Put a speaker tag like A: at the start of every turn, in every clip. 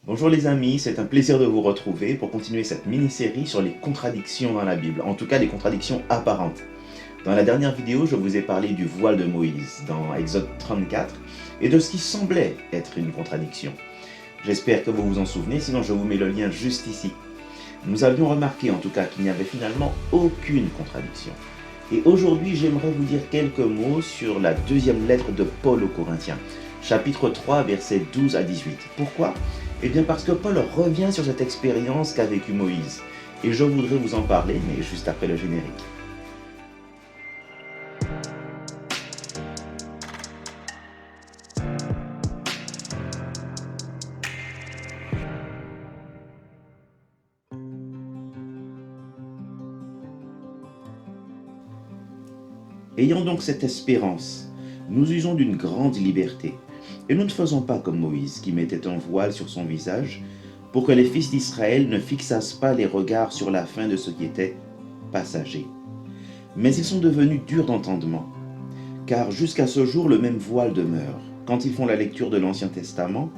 A: Bonjour les amis, c'est un plaisir de vous retrouver pour continuer cette mini-série sur les contradictions dans la Bible, en tout cas les contradictions apparentes. Dans la dernière vidéo, je vous ai parlé du voile de Moïse dans Exode 34 et de ce qui semblait être une contradiction. J'espère que vous vous en souvenez, sinon je vous mets le lien juste ici. Nous avions remarqué en tout cas qu'il n'y avait finalement aucune contradiction. Et aujourd'hui, j'aimerais vous dire quelques mots sur la deuxième lettre de Paul aux Corinthiens, chapitre 3, versets 12 à 18. Pourquoi ? Eh bien parce que Paul revient sur cette expérience qu'a vécue Moïse. Et je voudrais vous en parler, mais juste après le générique. Ayant donc cette espérance, nous usons d'une grande liberté. Et nous ne faisons pas comme Moïse, qui mettait un voile sur son visage, pour que les fils d'Israël ne fixassent pas les regards sur la fin de ce qui était passager. Mais ils sont devenus durs d'entendement, car jusqu'à ce jour le même voile demeure, quand ils font la lecture de l'Ancien Testament,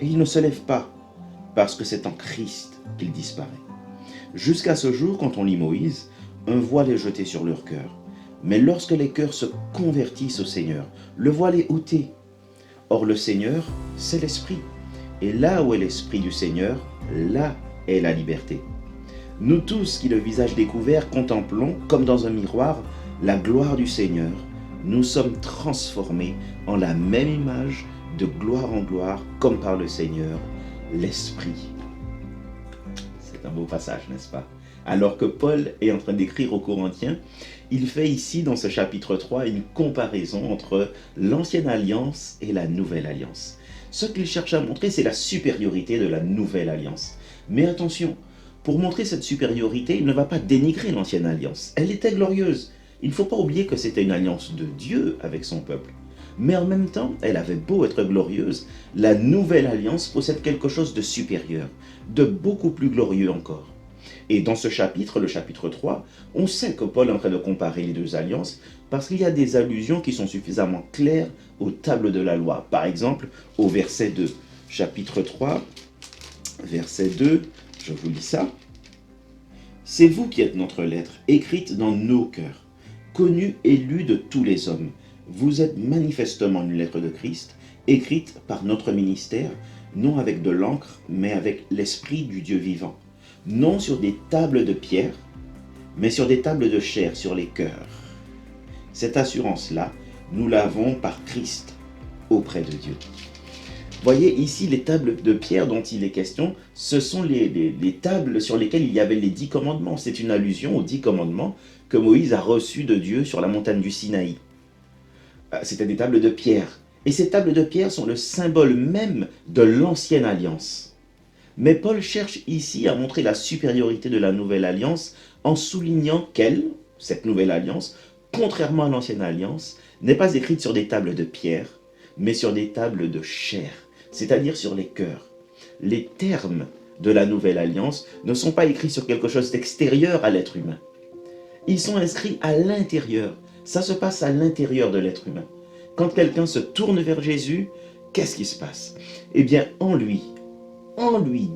A: et ils ne se lèvent pas, parce que c'est en Christ qu'il disparaît. Jusqu'à ce jour, quand on lit Moïse, un voile est jeté sur leur cœur. Mais lorsque les cœurs se convertissent au Seigneur, le voile est ôté. Or le Seigneur, c'est l'Esprit. Et là où est l'Esprit du Seigneur, là est la liberté. Nous tous qui le visage découvert contemplons, comme dans un miroir, la gloire du Seigneur, nous sommes transformés en la même image de gloire en gloire, comme par le Seigneur, l'Esprit. C'est un beau passage, n'est-ce pas? Alors que Paul est en train d'écrire aux Corinthiens, il fait ici, dans ce chapitre 3, une comparaison entre l'ancienne alliance et la nouvelle alliance. Ce qu'il cherche à montrer, c'est la supériorité de la nouvelle alliance. Mais attention, pour montrer cette supériorité, il ne va pas dénigrer l'ancienne alliance. Elle était glorieuse. Il ne faut pas oublier que c'était une alliance de Dieu avec son peuple. Mais en même temps, elle avait beau être glorieuse, la nouvelle alliance possède quelque chose de supérieur, de beaucoup plus glorieux encore. Et dans ce chapitre, le chapitre 3, on sait que Paul est en train de comparer les deux alliances parce qu'il y a des allusions qui sont suffisamment claires aux tables de la loi. Par exemple, au verset 2, chapitre 3, verset 2, je vous lis ça. « C'est vous qui êtes notre lettre, écrite dans nos cœurs, connue et lue de tous les hommes. Vous êtes manifestement une lettre de Christ, écrite par notre ministère, non avec de l'encre, mais avec l'Esprit du Dieu vivant. Non sur des tables de pierre, mais sur des tables de chair, sur les cœurs. Cette assurance-là, nous l'avons par Christ auprès de Dieu. » Voyez ici les tables de pierre dont il est question, ce sont les tables sur lesquelles il y avait les 10 commandements. C'est une allusion aux 10 commandements que Moïse a reçus de Dieu sur la montagne du Sinaï. C'était des tables de pierre. Et ces tables de pierre sont le symbole même de l'ancienne alliance. Mais Paul cherche ici à montrer la supériorité de la nouvelle alliance en soulignant qu'elle, cette nouvelle alliance, contrairement à l'ancienne alliance, n'est pas écrite sur des tables de pierre, mais sur des tables de chair, c'est-à-dire sur les cœurs. Les termes de la nouvelle alliance ne sont pas écrits sur quelque chose d'extérieur à l'être humain. Ils sont inscrits à l'intérieur. Ça se passe à l'intérieur de l'être humain. Quand quelqu'un se tourne vers Jésus, qu'est-ce qui se passe? Eh bien, en lui,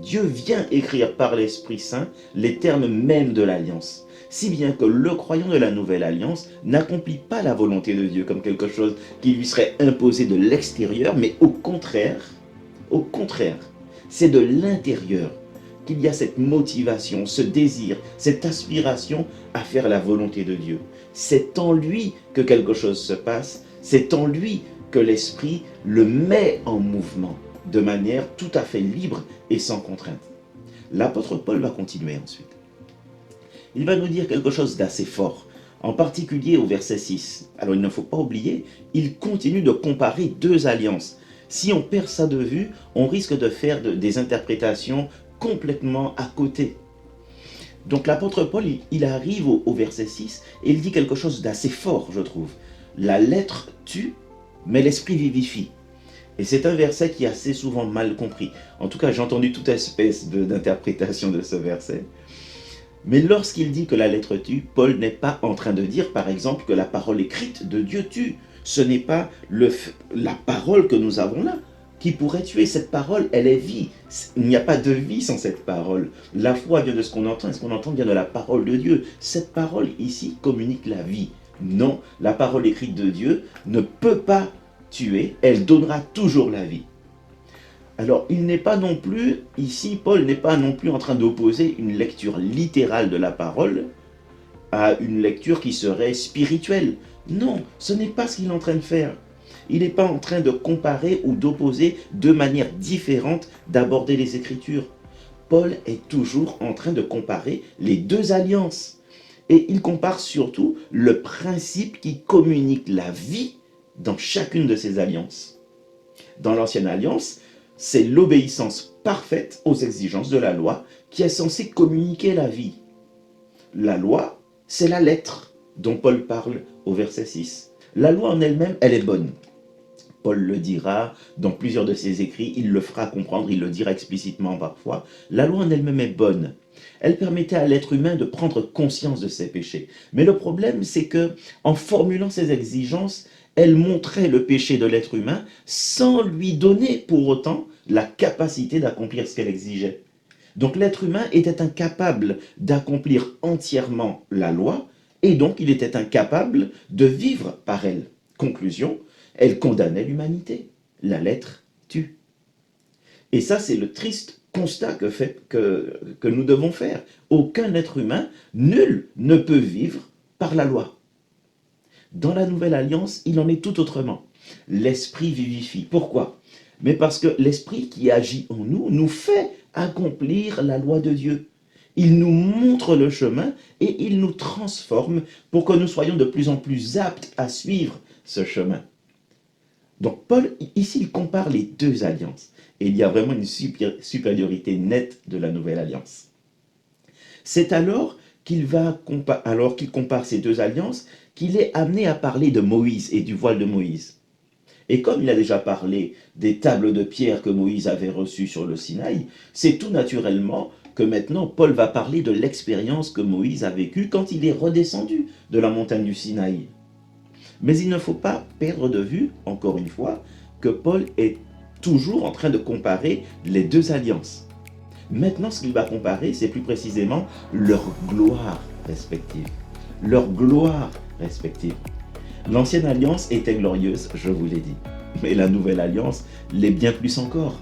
A: Dieu vient écrire par l'Esprit Saint les termes mêmes de l'alliance. Si bien que le croyant de la nouvelle alliance n'accomplit pas la volonté de Dieu comme quelque chose qui lui serait imposé de l'extérieur, mais au contraire, c'est de l'intérieur qu'il y a cette motivation, ce désir, cette aspiration à faire la volonté de Dieu. C'est en lui que quelque chose se passe, c'est en lui que l'Esprit le met en mouvement de manière tout à fait libre et sans contrainte. L'apôtre Paul va continuer ensuite. Il va nous dire quelque chose d'assez fort, en particulier au verset 6. Alors il ne faut pas oublier, il continue de comparer deux alliances. Si on perd ça de vue, on risque de faire des interprétations complètement à côté. Donc l'apôtre Paul, il arrive au verset 6 et il dit quelque chose d'assez fort, je trouve. La lettre tue, mais l'esprit vivifie. Et c'est un verset qui est assez souvent mal compris. En tout cas, j'ai entendu toute espèce d'interprétation de ce verset. Mais lorsqu'il dit que la lettre tue, Paul n'est pas en train de dire, par exemple, que la parole écrite de Dieu tue. Ce n'est pas la parole que nous avons là qui pourrait tuer. Cette parole, elle est vie. Il n'y a pas de vie sans cette parole. La foi vient de ce qu'on entend, et ce qu'on entend vient de la parole de Dieu. Cette parole ici communique la vie. Non, la parole écrite de Dieu ne peut pas tuer, elle donnera toujours la vie. Alors, il n'est pas non plus, ici, Paul n'est pas non plus en train d'opposer une lecture littérale de la parole à une lecture qui serait spirituelle. Non, ce n'est pas ce qu'il est en train de faire. Il n'est pas en train de comparer ou d'opposer deux manières différentes d'aborder les Écritures. Paul est toujours en train de comparer les deux alliances. Et il compare surtout le principe qui communique la vie dans chacune de ces alliances. Dans l'ancienne alliance, c'est l'obéissance parfaite aux exigences de la loi qui est censée communiquer la vie. La loi, c'est la lettre dont Paul parle au verset 6. La loi en elle-même, elle est bonne. Paul le dira dans plusieurs de ses écrits, il le fera comprendre, il le dira explicitement parfois. La loi en elle-même est bonne. Elle permettait à l'être humain de prendre conscience de ses péchés. Mais le problème, c'est que, en formulant ses exigences, elle montrait le péché de l'être humain sans lui donner pour autant la capacité d'accomplir ce qu'elle exigeait. Donc l'être humain était incapable d'accomplir entièrement la loi et donc il était incapable de vivre par elle. Conclusion, elle condamnait l'humanité. La lettre tue. Et ça, c'est le triste constat que nous devons faire. Aucun être humain, nul ne peut vivre par la loi. Dans la Nouvelle Alliance, il en est tout autrement. L'Esprit vivifie. Pourquoi? Mais parce que l'Esprit qui agit en nous nous fait accomplir la loi de Dieu. Il nous montre le chemin et il nous transforme pour que nous soyons de plus en plus aptes à suivre ce chemin. Donc Paul, ici, il compare les deux alliances. Et il y a vraiment une supériorité nette de la Nouvelle Alliance. C'est alors qu'il compare ces deux alliances qu'il est amené à parler de Moïse et du voile de Moïse. Et comme il a déjà parlé des tables de pierre que Moïse avait reçues sur le Sinaï, c'est tout naturellement que maintenant Paul va parler de l'expérience que Moïse a vécue quand il est redescendu de la montagne du Sinaï. Mais il ne faut pas perdre de vue, encore une fois, que Paul est toujours en train de comparer les deux alliances. Maintenant, ce qu'il va comparer, c'est plus précisément leur gloire respective. Leur gloire respective. L'ancienne alliance était glorieuse, je vous l'ai dit. Mais la nouvelle alliance l'est bien plus encore.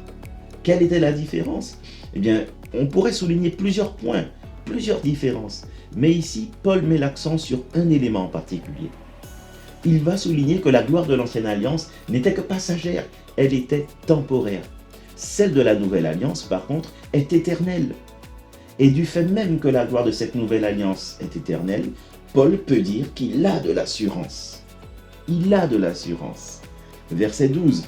A: Quelle était la différence? Eh bien, on pourrait souligner plusieurs points, plusieurs différences. Mais ici, Paul met l'accent sur un élément en particulier. Il va souligner que la gloire de l'ancienne alliance n'était que passagère, elle était temporaire. Celle de la nouvelle alliance, par contre, est éternelle. Et du fait même que la gloire de cette nouvelle alliance est éternelle, Paul peut dire qu'il a de l'assurance. Il a de l'assurance. Verset 12.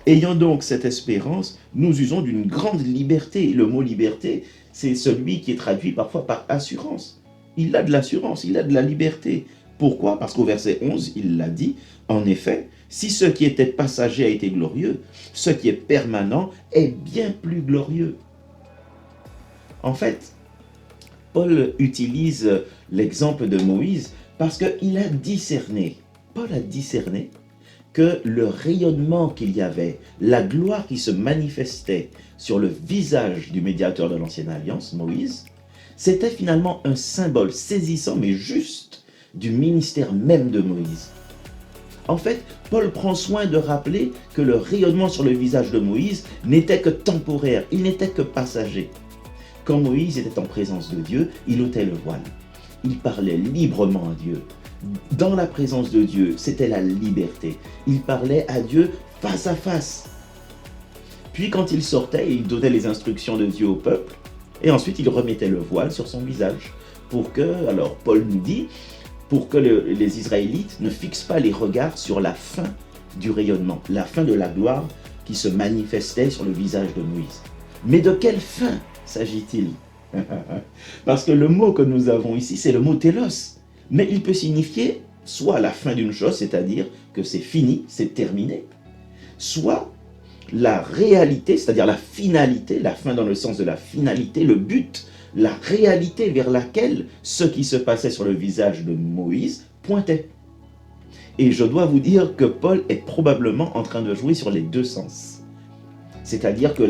A: Ayant donc cette espérance, nous usons d'une grande liberté. Le mot liberté, c'est celui qui est traduit parfois par assurance. Il a de l'assurance, il a de la liberté. Pourquoi? Parce qu'au verset 11, il l'a dit, en effet, si ce qui était passager a été glorieux, ce qui est permanent est bien plus glorieux. En fait, Paul utilise l'exemple de Moïse parce qu'il a discerné, Paul a discerné que le rayonnement qu'il y avait, la gloire qui se manifestait sur le visage du médiateur de l'ancienne alliance, Moïse, c'était finalement un symbole saisissant mais juste du ministère même de Moïse. En fait, Paul prend soin de rappeler que le rayonnement sur le visage de Moïse n'était que temporaire, il n'était que passager. Quand Moïse était en présence de Dieu, il ôtait le voile. Il parlait librement à Dieu. Dans la présence de Dieu, c'était la liberté. Il parlait à Dieu face à face. Puis quand il sortait, il donnait les instructions de Dieu au peuple, et ensuite il remettait le voile sur son visage. Pour que, alors Paul nous dit, pour que les Israélites ne fixent pas les regards sur la fin du rayonnement, la fin de la gloire qui se manifestait sur le visage de Moïse. Mais de quelle fin s'agit-il? Parce que le mot que nous avons ici, c'est le mot télos. Mais il peut signifier soit la fin d'une chose, c'est-à-dire que c'est fini, c'est terminé, soit la réalité, c'est-à-dire la finalité, la fin dans le sens de la finalité, le but, la réalité vers laquelle ce qui se passait sur le visage de Moïse pointait. Et je dois vous dire que Paul est probablement en train de jouer sur les deux sens. C'est-à-dire que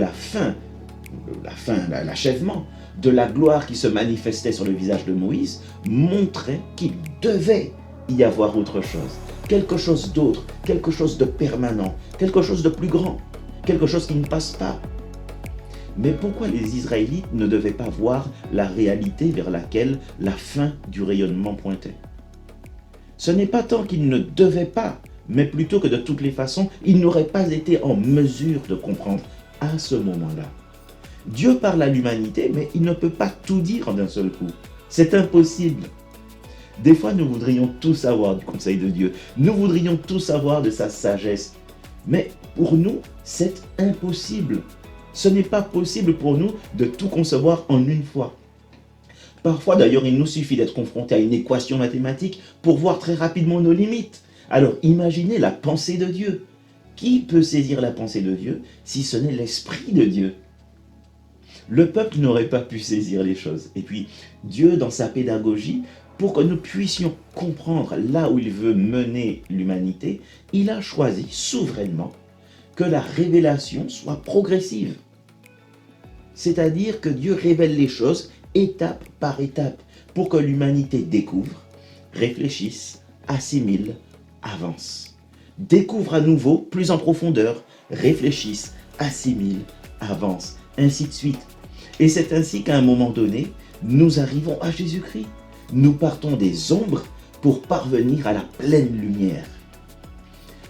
A: l'achèvement de la gloire qui se manifestait sur le visage de Moïse montrait qu'il devait y avoir autre chose, quelque chose d'autre, quelque chose de permanent, quelque chose de plus grand, quelque chose qui ne passe pas. Mais pourquoi les Israélites ne devaient pas voir la réalité vers laquelle la fin du rayonnement pointait? Ce n'est pas tant qu'ils ne devaient pas, mais plutôt que de toutes les façons, ils n'auraient pas été en mesure de comprendre à ce moment-là. Dieu parle à l'humanité, mais il ne peut pas tout dire d'un seul coup. C'est impossible. Des fois, nous voudrions tout savoir du conseil de Dieu. Nous voudrions tout savoir de sa sagesse. Mais pour nous, c'est impossible. Ce n'est pas possible pour nous de tout concevoir en une fois. Parfois, d'ailleurs, il nous suffit d'être confronté à une équation mathématique pour voir très rapidement nos limites. Alors, imaginez la pensée de Dieu. Qui peut saisir la pensée de Dieu si ce n'est l'Esprit de Dieu? Le peuple n'aurait pas pu saisir les choses. Et puis, Dieu, dans sa pédagogie, pour que nous puissions comprendre là où il veut mener l'humanité, il a choisi souverainement que la révélation soit progressive. C'est-à-dire que Dieu révèle les choses étape par étape pour que l'humanité découvre, réfléchisse, assimile, avance. Découvre à nouveau plus en profondeur, réfléchisse, assimile, avance, ainsi de suite. Et c'est ainsi qu'à un moment donné, nous arrivons à Jésus-Christ. Nous partons des ombres pour parvenir à la pleine lumière.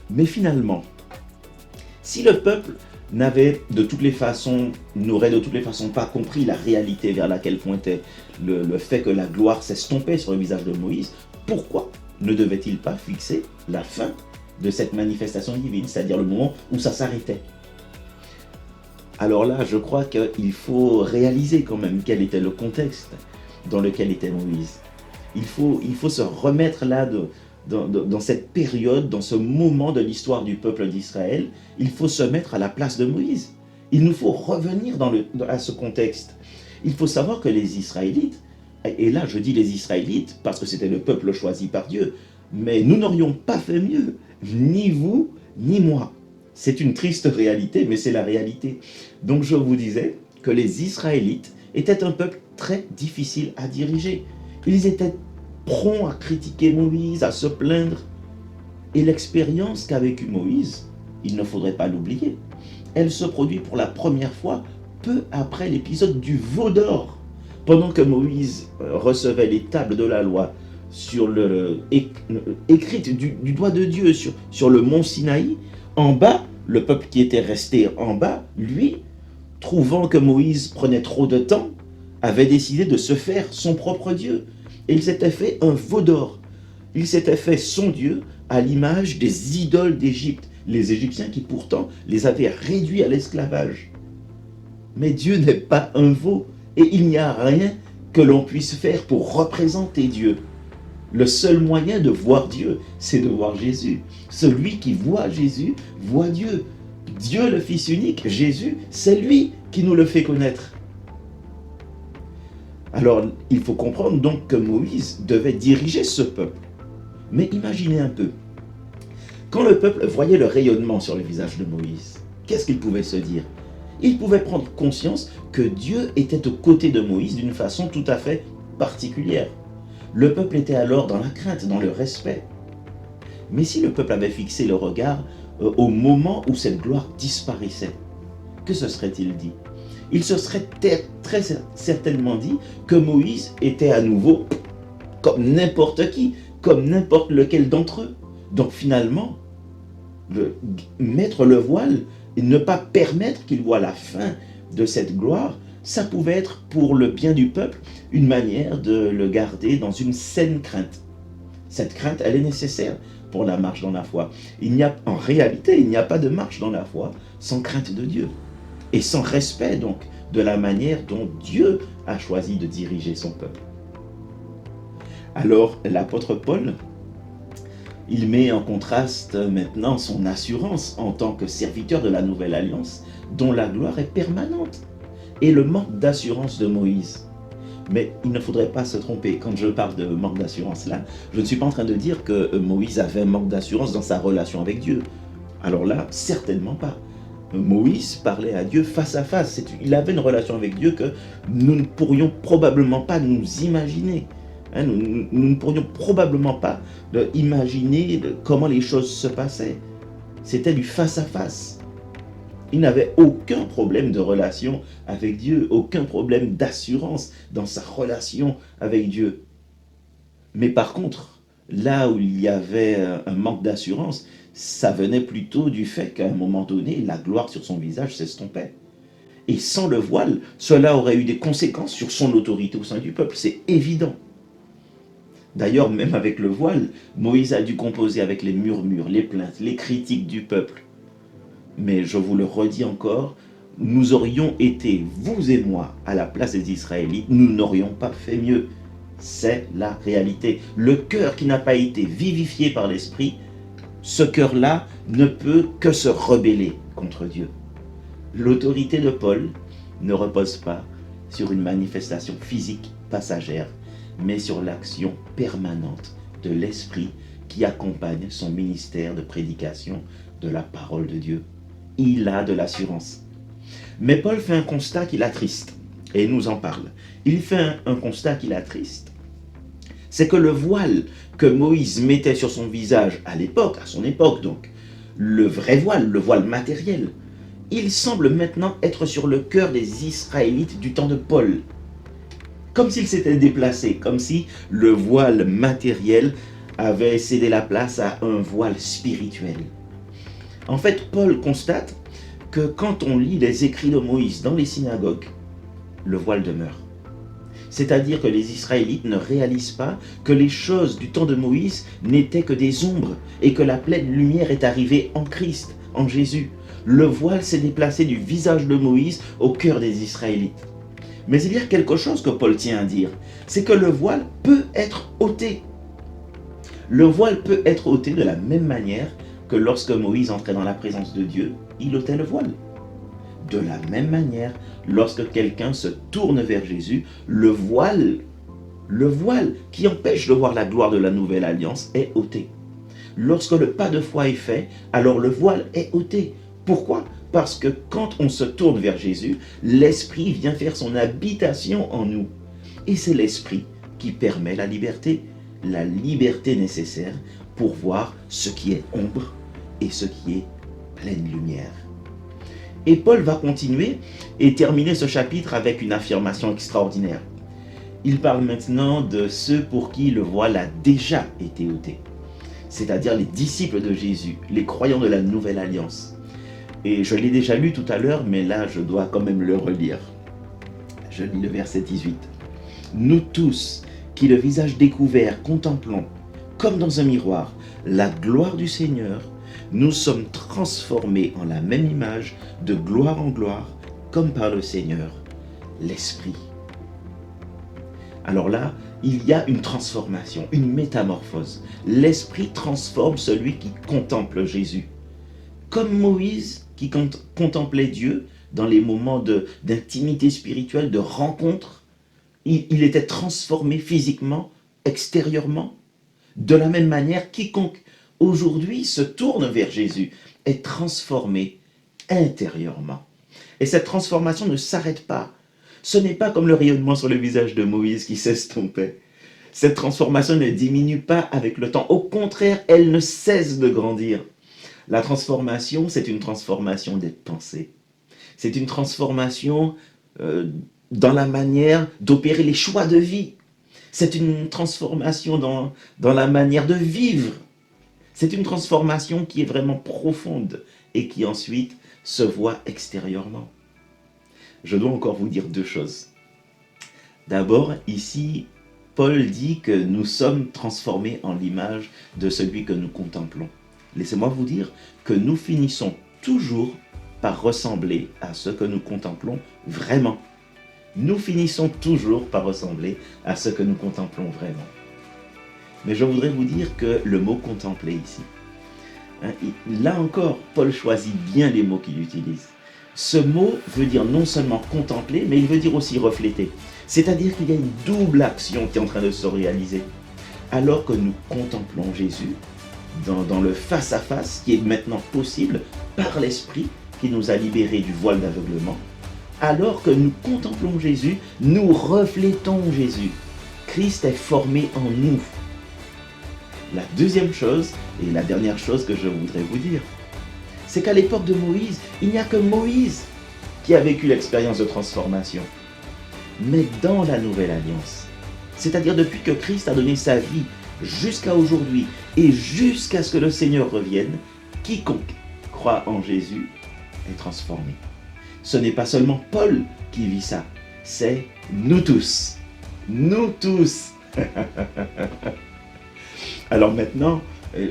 A: Mais finalement, si le peuple n'aurait de toutes les façons pas compris la réalité vers laquelle pointait le fait que la gloire s'estompait sur le visage de Moïse, pourquoi ne devait-il pas fixer la fin de cette manifestation divine, c'est-à-dire le moment où ça s'arrêtait? Alors là, je crois qu'il faut réaliser quand même quel était le contexte dans lequel était Moïse. Il faut se remettre là dans cette période, dans ce moment de l'histoire du peuple d'Israël. Il faut se mettre à la place de Moïse. Il nous faut revenir à ce contexte. Il faut savoir que les Israélites, et là je dis les Israélites parce que c'était le peuple choisi par Dieu, mais nous n'aurions pas fait mieux, ni vous, ni moi. C'est une triste réalité, mais c'est la réalité. Donc je vous disais que les Israélites étaient un peuple très difficile à diriger. Ils étaient prompts à critiquer Moïse, à se plaindre. Et l'expérience qu'a vécue Moïse, il ne faudrait pas l'oublier, elle se produit pour la première fois peu après l'épisode du veau d'or. Pendant que Moïse recevait les tables de la loi écrites du doigt de Dieu sur le mont Sinaï, en bas, le peuple qui était resté en bas, lui, trouvant que Moïse prenait trop de temps, avait décidé de se faire son propre Dieu. Et il s'était fait un veau d'or. Il s'était fait son Dieu à l'image des idoles d'Égypte, les Égyptiens qui pourtant les avaient réduits à l'esclavage. Mais Dieu n'est pas un veau, et il n'y a rien que l'on puisse faire pour représenter Dieu. Le seul moyen de voir Dieu, c'est de voir Jésus. Celui qui voit Jésus, voit Dieu. Dieu le Fils unique, Jésus, c'est lui qui nous le fait connaître. Alors, il faut comprendre donc que Moïse devait diriger ce peuple. Mais imaginez un peu, quand le peuple voyait le rayonnement sur le visage de Moïse, qu'est-ce qu'il pouvait se dire? Il pouvait prendre conscience que Dieu était aux côtés de Moïse d'une façon tout à fait particulière. Le peuple était alors dans la crainte, dans le respect. Mais si le peuple avait fixé le regard au moment où cette gloire disparaissait, que se serait-il dit? Il se serait très certainement dit que Moïse était à nouveau comme n'importe qui, comme n'importe lequel d'entre eux. Donc finalement, mettre le voile et ne pas permettre qu'il voie la fin de cette gloire, ça pouvait être pour le bien du peuple une manière de le garder dans une saine crainte. Cette crainte, elle est nécessaire pour la marche dans la foi. En réalité, il n'y a pas de marche dans la foi sans crainte de Dieu et sans respect donc de la manière dont Dieu a choisi de diriger son peuple. Alors l'apôtre Paul, il met en contraste maintenant son assurance en tant que serviteur de la nouvelle alliance dont la gloire est permanente et le manque d'assurance de Moïse. Mais il ne faudrait pas se tromper. Quand je parle de manque d'assurance là, je ne suis pas en train de dire que Moïse avait un manque d'assurance dans sa relation avec Dieu. Alors là, certainement pas. Moïse parlait à Dieu face à face. Il avait une relation avec Dieu que nous ne pourrions probablement pas nous imaginer. Nous ne pourrions probablement pas imaginer comment les choses se passaient. C'était du face à face. Il n'avait aucun problème de relation avec Dieu, aucun problème d'assurance dans sa relation avec Dieu. Mais par contre, là où il y avait un manque d'assurance, ça venait plutôt du fait qu'à un moment donné, la gloire sur son visage s'estompait. Et sans le voile, cela aurait eu des conséquences sur son autorité au sein du peuple, c'est évident. D'ailleurs, même avec le voile, Moïse a dû composer avec les murmures, les plaintes, les critiques du peuple. Mais je vous le redis encore, nous aurions été, vous et moi, à la place des Israélites, nous n'aurions pas fait mieux. C'est la réalité. Le cœur qui n'a pas été vivifié par l'Esprit, ce cœur-là ne peut que se rebeller contre Dieu. L'autorité de Paul ne repose pas sur une manifestation physique passagère, mais sur l'action permanente de l'Esprit qui accompagne son ministère de prédication de la parole de Dieu. Il a de l'assurance. Mais Paul fait un constat qui l'attriste, et il nous en parle. Il fait un constat qui l'attriste. C'est que le voile que Moïse mettait sur son visage à l'époque, à son époque donc, le vrai voile, le voile matériel, il semble maintenant être sur le cœur des Israélites du temps de Paul. Comme s'il s'était déplacé, comme si le voile matériel avait cédé la place à un voile spirituel. En fait, Paul constate que quand on lit les écrits de Moïse dans les synagogues, le voile demeure. C'est-à-dire que les Israélites ne réalisent pas que les choses du temps de Moïse n'étaient que des ombres et que la pleine lumière est arrivée en Christ, en Jésus. Le voile s'est déplacé du visage de Moïse au cœur des Israélites. Mais il y a quelque chose que Paul tient à dire, c'est que le voile peut être ôté. Le voile peut être ôté de la même manière que lorsque Moïse entrait dans la présence de Dieu, il ôtait le voile. De la même manière, lorsque quelqu'un se tourne vers Jésus, le voile qui empêche de voir la gloire de la nouvelle alliance est ôté. Lorsque le pas de foi est fait, alors le voile est ôté. Pourquoi ? Parce que quand on se tourne vers Jésus, l'Esprit vient faire son habitation en nous. Et c'est l'Esprit qui permet la liberté nécessaire pour voir ce qui est ombre et ce qui est pleine lumière. Et Paul va continuer et terminer ce chapitre avec une affirmation extraordinaire. Il parle maintenant de ceux pour qui le voile a déjà été ôté, c'est-à-dire les disciples de Jésus, les croyants de la nouvelle alliance. Et je l'ai déjà lu tout à l'heure, mais là je dois quand même le relire. Je lis le verset 18. Nous tous, qui le visage découvert contemplons, comme dans un miroir, la gloire du Seigneur, nous sommes transformés en la même image, de gloire en gloire, comme par le Seigneur, l'Esprit. Alors là, il y a une transformation, une métamorphose. L'Esprit transforme celui qui contemple Jésus. Comme Moïse qui contemplait Dieu dans les moments d'intimité spirituelle, de rencontre, il était transformé physiquement, extérieurement. De la même manière, quiconque aujourd'hui se tourne vers Jésus est transformé intérieurement. Et cette transformation ne s'arrête pas. Ce n'est pas comme le rayonnement sur le visage de Moïse qui s'estompait. Cette transformation ne diminue pas avec le temps. Au contraire, elle ne cesse de grandir. La transformation, c'est une transformation des pensées. C'est une transformation dans la manière d'opérer les choix de vie. C'est une transformation dans la manière de vivre. C'est une transformation qui est vraiment profonde et qui ensuite se voit extérieurement. Je dois encore vous dire deux choses. D'abord, ici, Paul dit que nous sommes transformés en l'image de celui que nous contemplons. Laissez-moi vous dire que nous finissons toujours par ressembler à ce que nous contemplons vraiment. Nous finissons toujours par ressembler à ce que nous contemplons vraiment. Mais je voudrais vous dire que le mot « contempler » ici, là encore, Paul choisit bien les mots qu'il utilise. Ce mot veut dire non seulement contempler, mais il veut dire aussi refléter. C'est-à-dire qu'il y a une double action qui est en train de se réaliser. Alors que nous contemplons Jésus, dans le face-à-face qui est maintenant possible par l'Esprit, qui nous a libérés du voile d'aveuglement. Alors que nous contemplons Jésus, nous reflétons Jésus. Christ est formé en nous. La deuxième chose, et la dernière chose que je voudrais vous dire, c'est qu'à l'époque de Moïse, il n'y a que Moïse qui a vécu l'expérience de transformation. Mais dans la nouvelle alliance, c'est-à-dire depuis que Christ a donné sa vie jusqu'à aujourd'hui et jusqu'à ce que le Seigneur revienne, quiconque croit en Jésus est transformé. Ce n'est pas seulement Paul qui vit ça, c'est nous tous. Nous tous. Alors maintenant,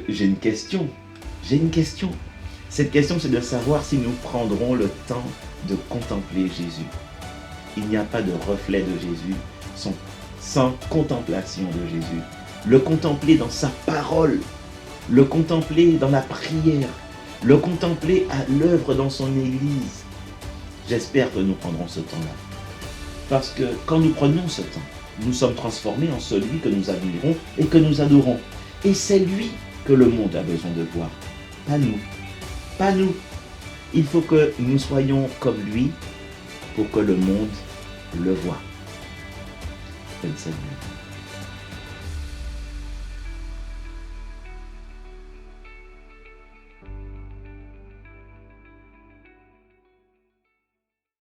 A: j'ai une question. Cette question, c'est de savoir si nous prendrons le temps de contempler Jésus. Il n'y a pas de reflet de Jésus sans contemplation de Jésus. Le contempler dans sa parole, le contempler dans la prière, le contempler à l'œuvre dans son Église. J'espère que nous prendrons ce temps-là. Parce que quand nous prenons ce temps, nous sommes transformés en celui que nous admirons et que nous adorons. Et c'est lui que le monde a besoin de voir, pas nous. Pas nous. Il faut que nous soyons comme lui pour que le monde le voie. Bonne semaine.